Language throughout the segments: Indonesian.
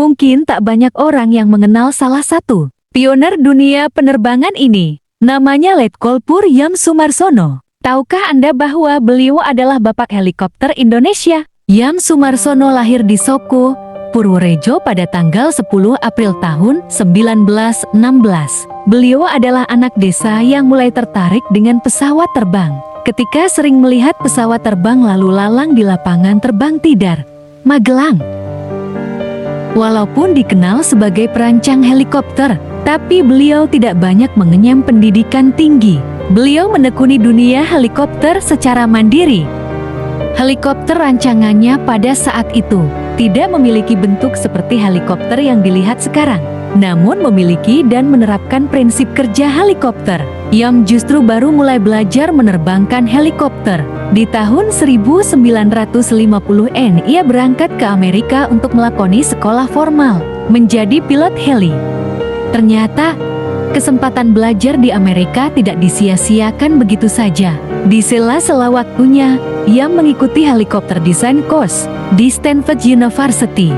Mungkin tak banyak orang yang mengenal salah satu pioner dunia penerbangan ini. Namanya Letkol Pur Yam Sumarsono. Tahukah Anda bahwa beliau adalah bapak helikopter Indonesia? Yam Sumarsono lahir di Soko, Purworejo pada tanggal 10 April tahun 1916. Beliau adalah anak desa yang mulai tertarik dengan pesawat terbang. Ketika sering melihat pesawat terbang lalu lalang di lapangan terbang Tidar, Magelang. Walaupun dikenal sebagai perancang helikopter, tapi beliau tidak banyak mengenyam pendidikan tinggi. Beliau menekuni dunia helikopter secara mandiri. Helikopter rancangannya pada saat itu tidak memiliki bentuk seperti helikopter yang dilihat sekarang, namun memiliki dan menerapkan prinsip kerja helikopter. Yam justru baru mulai belajar menerbangkan helikopter. Di tahun 1950-an ia berangkat ke Amerika untuk melakoni sekolah formal, menjadi pilot heli. Ternyata, kesempatan belajar di Amerika tidak disia-siakan begitu saja. Di sela-sela waktunya, ia mengikuti helikopter design course di Stanford University.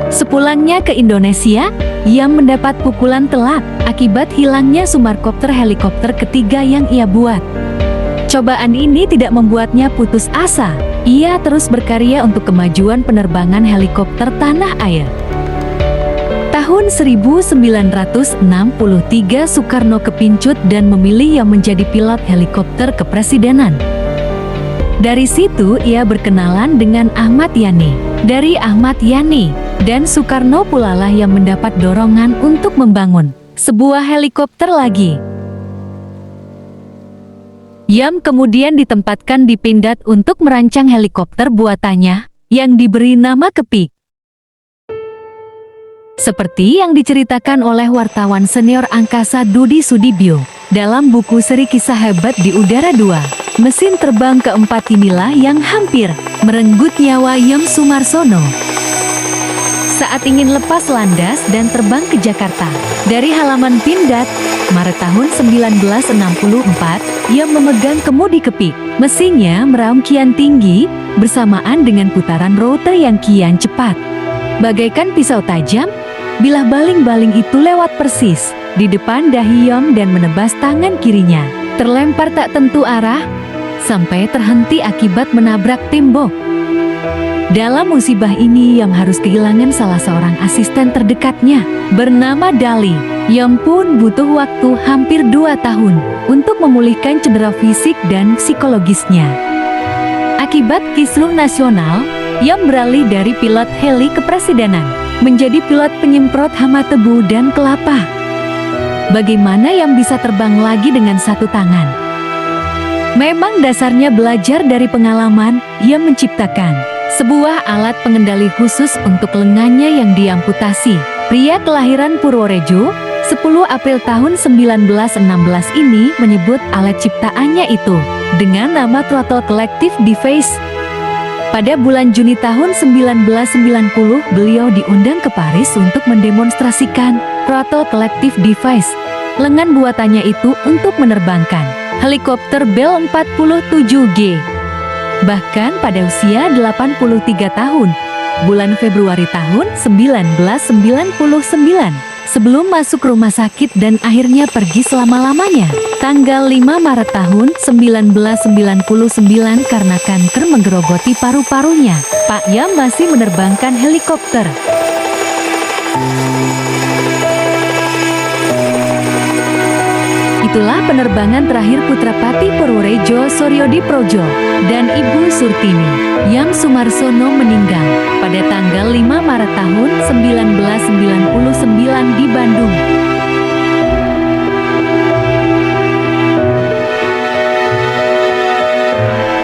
Sepulangnya ke Indonesia, ia mendapat pukulan telak akibat hilangnya sumarkopter helikopter ketiga yang ia buat. Cobaan ini tidak membuatnya putus asa. Ia terus berkarya untuk kemajuan penerbangan helikopter tanah air. Tahun 1963 Soekarno kepincut dan memilih yang menjadi pilot helikopter kepresidenan. Dari situ ia berkenalan dengan Ahmad Yani. Dari Ahmad Yani dan Soekarno pula lah yang mendapat dorongan untuk membangun sebuah helikopter lagi. Yam kemudian ditempatkan di Pindad untuk merancang helikopter buatannya yang diberi nama Kepik. Seperti yang diceritakan oleh wartawan senior angkasa Dudi Sudibyo dalam buku seri Kisah Hebat di Udara 2, mesin terbang keempat inilah yang hampir merenggut nyawa Yam Sumarsono. Saat ingin lepas landas dan terbang ke Jakarta dari halaman Pindad, Maret tahun 1964, ia memegang kemudi Kepik. Mesinnya meraung kian tinggi bersamaan dengan putaran rotor yang kian cepat. Bagaikan pisau tajam, bilah baling-baling itu lewat persis di depan dahi Yam dan menebas tangan kirinya. Terlempar tak tentu arah, sampai terhenti akibat menabrak tembok. Dalam musibah ini Yam harus kehilangan salah seorang asisten terdekatnya, bernama Dali. Yam pun butuh waktu hampir 2 tahun untuk memulihkan cedera fisik dan psikologisnya. Akibat kisruh nasional, Yam beralih dari pilot heli kepresidenan menjadi pilot penyemprot hama tebu dan kelapa. Bagaimana Yam bisa terbang lagi dengan satu tangan? Memang dasarnya belajar dari pengalaman. Yam menciptakan sebuah alat pengendali khusus untuk lengannya yang diamputasi. Pria kelahiran Purworejo, 10 April tahun 1916 ini menyebut alat ciptaannya itu dengan nama Throttle Collective Device. Pada bulan Juni tahun 1990, beliau diundang ke Paris untuk mendemonstrasikan Throttle Collective Device, lengan buatannya itu untuk menerbangkan helikopter Bell 47G. Bahkan pada usia 83 tahun, bulan Februari tahun 1999, sebelum masuk rumah sakit dan akhirnya pergi selama-lamanya, tanggal 5 Maret tahun 1999 karena kanker menggerogoti paru-parunya, Pak Yam masih menerbangkan helikopter. Itulah penerbangan terakhir Putra Pati Purworejo Soryodi Projo dan Ibu Surtini. Yam Sumarsono meninggal pada tanggal 5 Maret tahun 1999 di Bandung.